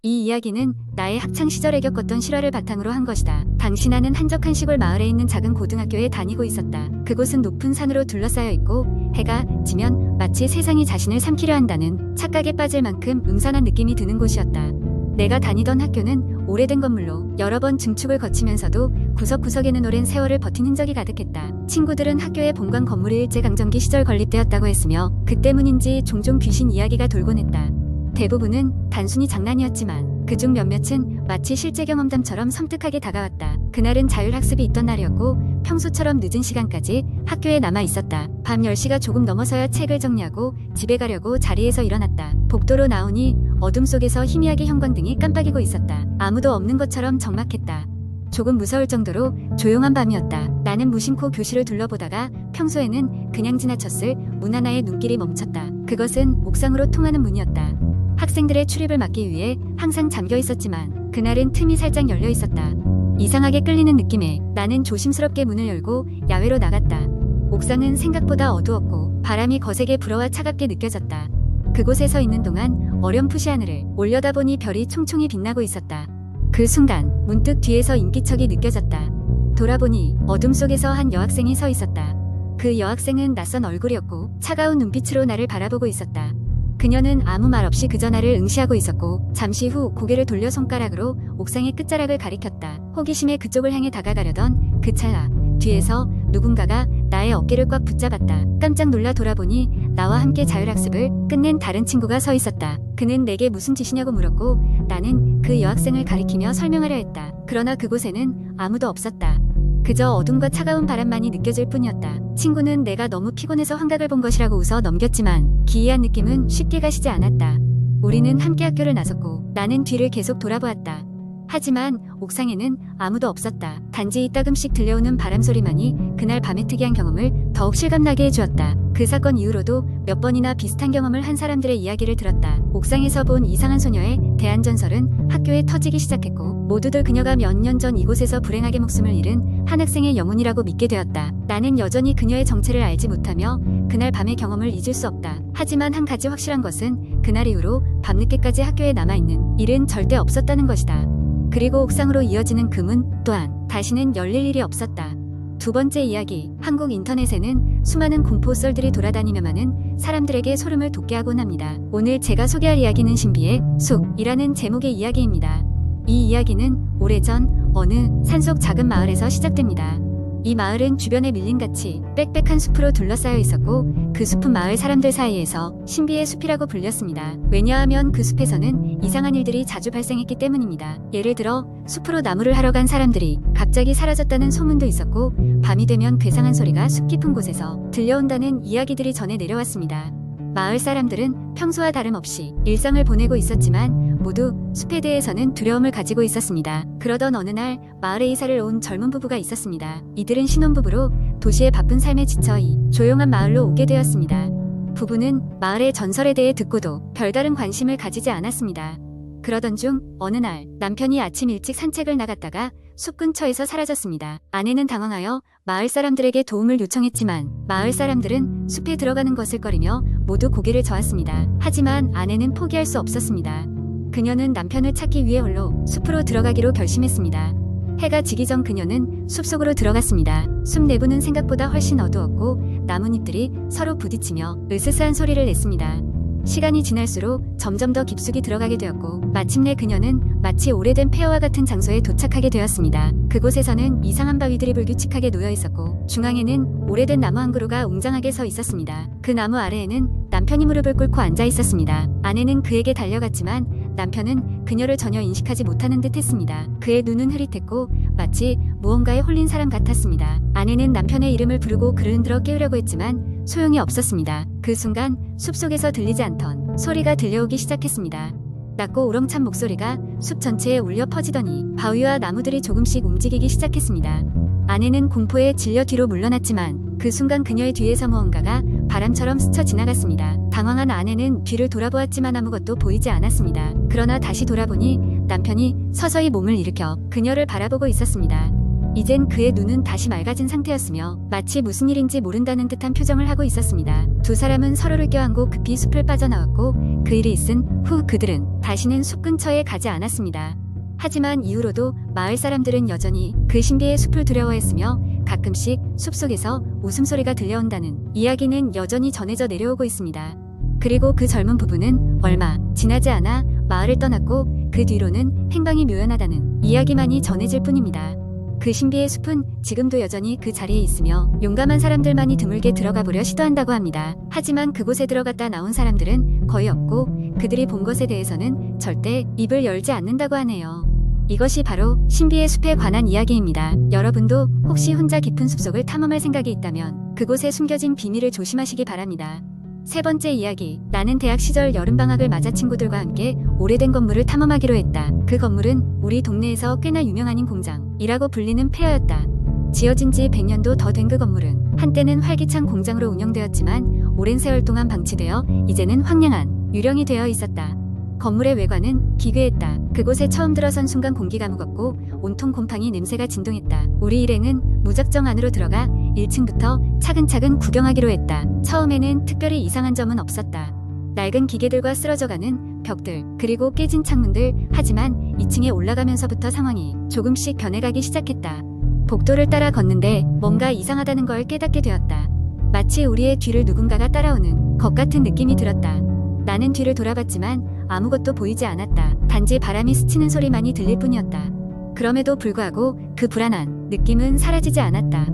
이 이야기는 나의 학창시절에 겪었던 실화를 바탕으로 한 것이다. 당시 나는 한적한 시골 마을에 있는 작은 고등학교에 다니고 있었다. 그곳은 높은 산으로 둘러싸여 있고 해가 지면 마치 세상이 자신을 삼키려 한다는 착각에 빠질 만큼 음산한 느낌이 드는 곳이었다. 내가 다니던 학교는 오래된 건물로 여러 번 증축을 거치면서도 구석구석에는 오랜 세월을 버틴 흔적이 가득했다. 친구들은 학교의 본관 건물이 일제강점기 시절 건립되었다고 했으며 그 때문인지 종종 귀신 이야기가 돌곤 했다. 대부분은 단순히 장난이었지만 그중 몇몇은 마치 실제 경험담처럼 섬뜩하게 다가왔다. 그날은 자율학습이 있던 날이었고 평소처럼 늦은 시간까지 학교에 남아 있었다. 밤 10시가 조금 넘어서야 책을 정리하고 집에 가려고 자리에서 일어났다. 복도로 나오니 어둠 속에서 희미하게 형광등이 깜빡이고 있었다. 아무도 없는 것처럼 적막했다. 조금 무서울 정도로 조용한 밤이었다. 나는 무심코 교실을 둘러보다가 평소에는 그냥 지나쳤을 문 하나에 눈길이 멈췄다. 그것은 옥상으로 통하는 문이었다. 학생들의 출입을 막기 위해 항상 잠겨 있었지만 그날은 틈이 살짝 열려 있었다. 이상하게 끌리는 느낌에 나는 조심스럽게 문을 열고 야외로 나갔다. 옥상은 생각보다 어두웠고 바람이 거세게 불어와 차갑게 느껴졌다. 그곳에 서 있는 동안 어렴풋이 하늘을 올려다보니 별이 총총히 빛나고 있었다. 그 순간 문득 뒤에서 인기척이 느껴졌다. 돌아보니 어둠 속에서 한 여학생이 서 있었다. 그 여학생은 낯선 얼굴이었고 차가운 눈빛으로 나를 바라보고 있었다. 그녀는 아무 말 없이 그저 나를 응시하고 있었고 잠시 후 고개를 돌려 손가락으로 옥상의 끝자락을 가리켰다. 호기심에 그쪽을 향해 다가가려던 그 찰나 뒤에서 누군가가 나의 어깨를 꽉 붙잡았다. 깜짝 놀라 돌아보니 나와 함께 자율학습을 끝낸 다른 친구가 서 있었다. 그는 내게 무슨 짓이냐고 물었고 나는 그 여학생을 가리키며 설명하려 했다. 그러나 그곳에는 아무도 없었다. 그저 어둠과 차가운 바람만이 느껴질 뿐이었다. 친구는 내가 너무 피곤해서 환각을 본 것이라고 웃어 넘겼지만 기이한 느낌은 쉽게 가시지 않았다. 우리는 함께 학교를 나섰고 나는 뒤를 계속 돌아보았다. 하지만 옥상에는 아무도 없었다. 단지 이따금씩 들려오는 바람소리만이 그날 밤의 특이한 경험을 더욱 실감나게 해주었다. 그 사건 이후로도 몇 번이나 비슷한 경험을 한 사람들의 이야기를 들었다. 옥상에서 본 이상한 소녀에 대한 전설은 학교에 터지기 시작했고 모두들 그녀가 몇 년 전 이곳에서 불행하게 목숨을 잃은 한 학생의 영혼이라고 믿게 되었다. 나는 여전히 그녀의 정체를 알지 못하며 그날 밤의 경험을 잊을 수 없다. 하지만 한 가지 확실한 것은 그날 이후로 밤늦게까지 학교에 남아있는 일은 절대 없었다는 것이다. 그리고 옥상으로 이어지는 그 문 또한 다시는 열릴 일이 없었다. 두 번째 이야기. 한국 인터넷에는 수많은 공포 썰들이 돌아다니며 많은 사람들에게 소름을 돋게 하곤 합니다. 오늘 제가 소개할 이야기는 신비의 숲이라는 제목의 이야기입니다. 이 이야기는 오래전 어느 산속 작은 마을에서 시작됩니다. 이 마을은 주변에 밀림같이 빽빽한 숲으로 둘러싸여 있었고 그 숲은 마을 사람들 사이에서 신비의 숲이라고 불렸습니다. 왜냐하면 그 숲에서는 이상한 일들이 자주 발생했기 때문입니다. 예를 들어 숲으로 나무를 하러 간 사람들이 갑자기 사라졌다는 소문도 있었고 밤이 되면 괴상한 소리가 숲 깊은 곳에서 들려온다는 이야기들이 전해 내려왔습니다. 마을 사람들은 평소와 다름없이 일상을 보내고 있었지만 모두 숲에 대해서는 두려움을 가지고 있었습니다. 그러던 어느 날 마을에 이사를 온 젊은 부부가 있었습니다. 이들은 신혼부부로 도시의 바쁜 삶에 지쳐 이 조용한 마을로 오게 되었습니다. 부부는 마을의 전설에 대해 듣고도 별다른 관심을 가지지 않았습니다. 그러던 중 어느 날 남편이 아침 일찍 산책을 나갔다가 숲 근처에서 사라졌습니다. 아내는 당황하여 마을 사람들에게 도움을 요청했지만 마을 사람들은 숲에 들어가는 것을 꺼리며 모두 고개를 저었습니다. 하지만 아내는 포기할 수 없었습니다. 그녀는 남편을 찾기 위해 홀로 숲으로 들어가기로 결심했습니다. 해가 지기 전 그녀는 숲속으로 들어갔습니다. 숲 내부는 생각보다 훨씬 어두웠고 나뭇잎들이 서로 부딪히며 으스스한 소리를 냈습니다. 시간이 지날수록 점점 더 깊숙이 들어가게 되었고 마침내 그녀는 마치 오래된 폐허와 같은 장소에 도착하게 되었습니다. 그곳에서는 이상한 바위들이 불규칙하게 놓여 있었고 중앙에는 오래된 나무 한 그루가 웅장하게 서 있었습니다. 그 나무 아래에는 남편이 무릎을 꿇고 앉아 있었습니다. 아내는 그에게 달려갔지만 남편은 그녀를 전혀 인식하지 못하는 듯 했습니다. 그의 눈은 흐릿했고 마치 무언가에 홀린 사람 같았습니다. 아내는 남편의 이름을 부르고 그를 흔들어 깨우려고 했지만 소용이 없었습니다. 그 순간 숲속에서 들리지 않던 소리가 들려오기 시작했습니다. 낮고 우렁찬 목소리가 숲 전체에 울려 퍼지더니 바위와 나무들이 조금씩 움직이기 시작했습니다. 아내는 공포에 질려 뒤로 물러났지만 그 순간 그녀의 뒤에서 무언가가 바람처럼 스쳐 지나갔습니다. 당황한 아내는 뒤를 돌아보았지만 아무것도 보이지 않았습니다. 그러나 다시 돌아보니 남편이 서서히 몸을 일으켜 그녀를 바라보고 있었습니다. 이젠 그의 눈은 다시 맑아진 상태였으며 마치 무슨 일인지 모른다는 듯한 표정을 하고 있었습니다. 두 사람은 서로를 껴안고 급히 숲을 빠져나왔고 그 일이 있은 후 그들은 다시는 숲 근처에 가지 않았습니다. 하지만 이후로도 마을 사람들은 여전히 그 신비의 숲을 두려워했으며 가끔씩 숲속에서 웃음소리가 들려온다는 이야기는 여전히 전해져 내려오고 있습니다. 그리고 그 젊은 부부는 얼마 지나지 않아 마을을 떠났고 그 뒤로는 행방이 묘연하다는 이야기만이 전해질 뿐입니다. 그 신비의 숲은 지금도 여전히 그 자리에 있으며 용감한 사람들만이 드물게 들어가 보려 시도한다고 합니다. 하지만 그곳에 들어갔다 나온 사람들은 거의 없고 그들이 본 것에 대해서는 절대 입을 열지 않는다고 하네요. 이것이 바로 신비의 숲에 관한 이야기입니다. 여러분도 혹시 혼자 깊은 숲속을 탐험할 생각이 있다면 그곳에 숨겨진 비밀을 조심하시기 바랍니다. 세 번째 이야기. 나는 대학 시절 여름방학을 맞아 친구들과 함께 오래된 건물을 탐험하기로 했다. 그 건물은 우리 동네에서 꽤나 유명한 공장이라고 불리는 폐허였다. 지어진 지 100년도 더 된 그 건물은 한때는 활기찬 공장으로 운영되었지만 오랜 세월 동안 방치되어 이제는 황량한 유령이 되어 있었다. 건물의 외관은 기괴했다. 그곳에 처음 들어선 순간 공기가 무겁고 온통 곰팡이 냄새가 진동했다. 우리 일행은 무작정 안으로 들어가 1층부터 차근차근 구경하기로 했다. 처음에는 특별히 이상한 점은 없었다. 낡은 기계들과 쓰러져가는 벽들, 그리고 깨진 창문들. 하지만 2층에 올라가면서부터 상황이 조금씩 변해가기 시작했다. 복도를 따라 걷는데 뭔가 이상하다는 걸 깨닫게 되었다. 마치 우리의 뒤를 누군가가 따라오는 것 같은 느낌이 들었다. 나는 뒤를 돌아봤지만 아무것도 보이지 않았다. 단지 바람이 스치는 소리만이 들릴 뿐이었다. 그럼에도 불구하고 그 불안한 느낌은 사라지지 않았다.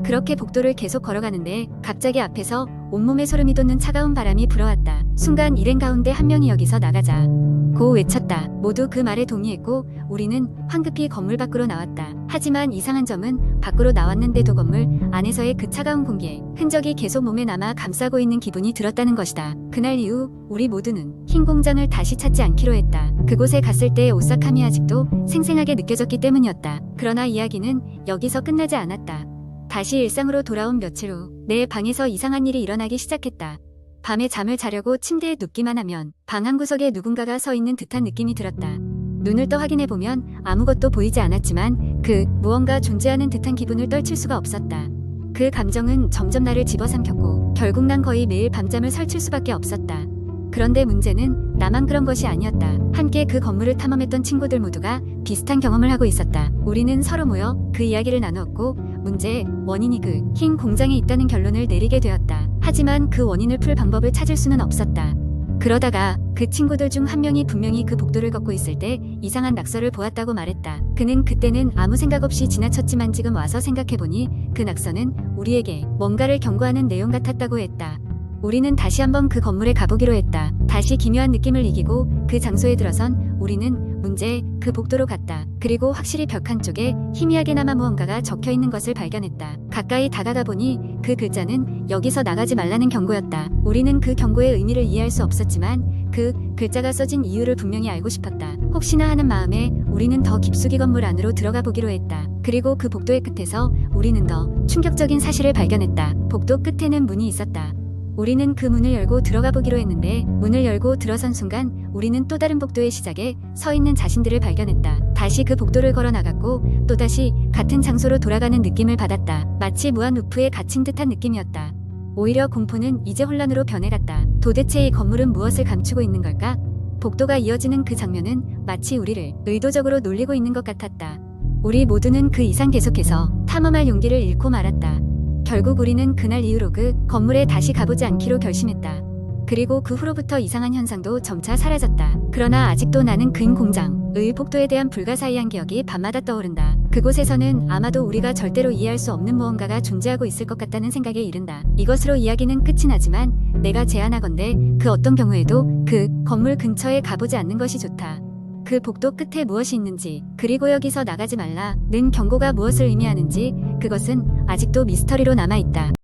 그렇게 복도를 계속 걸어가는데 갑자기 앞에서 온몸에 소름이 돋는 차가운 바람이 불어왔다. 순간 일행 가운데 한 명이 여기서 나가자 고 외쳤다. 모두 그 말에 동의했고 우리는 황급히 건물 밖으로 나왔다. 하지만 이상한 점은 밖으로 나왔는데도 건물 안에서의 그 차가운 공기에 흔적이 계속 몸에 남아 감싸고 있는 기분이 들었다는 것이다. 그날 이후 우리 모두는 흰 공장을 다시 찾지 않기로 했다. 그곳에 갔을 때의 오싹함이 아직도 생생하게 느껴졌기 때문이었다. 그러나 이야기는 여기서 끝나지 않았다. 다시 일상으로 돌아온 며칠 후 내 방에서 이상한 일이 일어나기 시작했다. 밤에 잠을 자려고 침대에 눕기만 하면 방 한 구석에 누군가가 서 있는 듯한 느낌이 들었다. 눈을 떠 확인해보면 아무것도 보이지 않았지만 그 무언가 존재하는 듯한 기분을 떨칠 수가 없었다. 그 감정은 점점 나를 집어삼켰고 결국 난 거의 매일 밤잠을 설칠 수밖에 없었다. 그런데 문제는 나만 그런 것이 아니었다. 함께 그 건물을 탐험했던 친구들 모두가 비슷한 경험을 하고 있었다. 우리는 서로 모여 그 이야기를 나누었고 문제의 원인이 그 흰 공장에 있다는 결론을 내리게 되었다. 하지만 그 원인을 풀 방법을 찾을 수는 없었다. 그러다가 그 친구들 중 한 명이 분명히 그 복도를 걷고 있을 때 이상한 낙서를 보았다고 말했다. 그는 그때는 아무 생각 없이 지나쳤지만 지금 와서 생각해보니 그 낙서는 우리에게 뭔가를 경고하는 내용 같았다고 했다. 우리는 다시 한번 그 건물에 가보기로 했다. 다시 기묘한 느낌을 이기고 그 장소에 들어선 우리는 문제의 그 복도로 갔다. 그리고 확실히 벽 한쪽에 희미하게나마 무언가가 적혀있는 것을 발견했다. 가까이 다가가 보니 그 글자는 여기서 나가지 말라는 경고였다. 우리는 그 경고의 의미를 이해할 수 없었지만 그 글자가 써진 이유를 분명히 알고 싶었다. 혹시나 하는 마음에 우리는 더 깊숙이 건물 안으로 들어가 보기로 했다. 그리고 그 복도의 끝에서 우리는 더 충격적인 사실을 발견했다. 복도 끝에는 문이 있었다. 우리는 그 문을 열고 들어가 보기로 했는데 문을 열고 들어선 순간 우리는 또 다른 복도의 시작에 서 있는 자신들을 발견했다. 다시 그 복도를 걸어 나갔고 또다시 같은 장소로 돌아가는 느낌을 받았다. 마치 무한 루프에 갇힌 듯한 느낌이었다. 오히려 공포는 이제 혼란으로 변해갔다. 도대체 이 건물은 무엇을 감추고 있는 걸까? 복도가 이어지는 그 장면은 마치 우리를 의도적으로 놀리고 있는 것 같았다. 우리 모두는 그 이상 계속해서 탐험할 용기를 잃고 말았다. 결국 우리는 그날 이후로 그 건물에 다시 가보지 않기로 결심했다. 그리고 그 후로부터 이상한 현상도 점차 사라졌다. 그러나 아직도 나는 그 공장의 복도에 대한 불가사의한 기억이 밤마다 떠오른다. 그곳에서는 아마도 우리가 절대로 이해할 수 없는 무언가가 존재하고 있을 것 같다는 생각에 이른다. 이것으로 이야기는 끝이 나지만 내가 제안하건대 그 어떤 경우에도 그 건물 근처에 가보지 않는 것이 좋다. 그 복도 끝에 무엇이 있는지, 그리고 여기서 나가지 말라는 경고가 무엇을 의미하는지, 그것은 아직도 미스터리로 남아있다.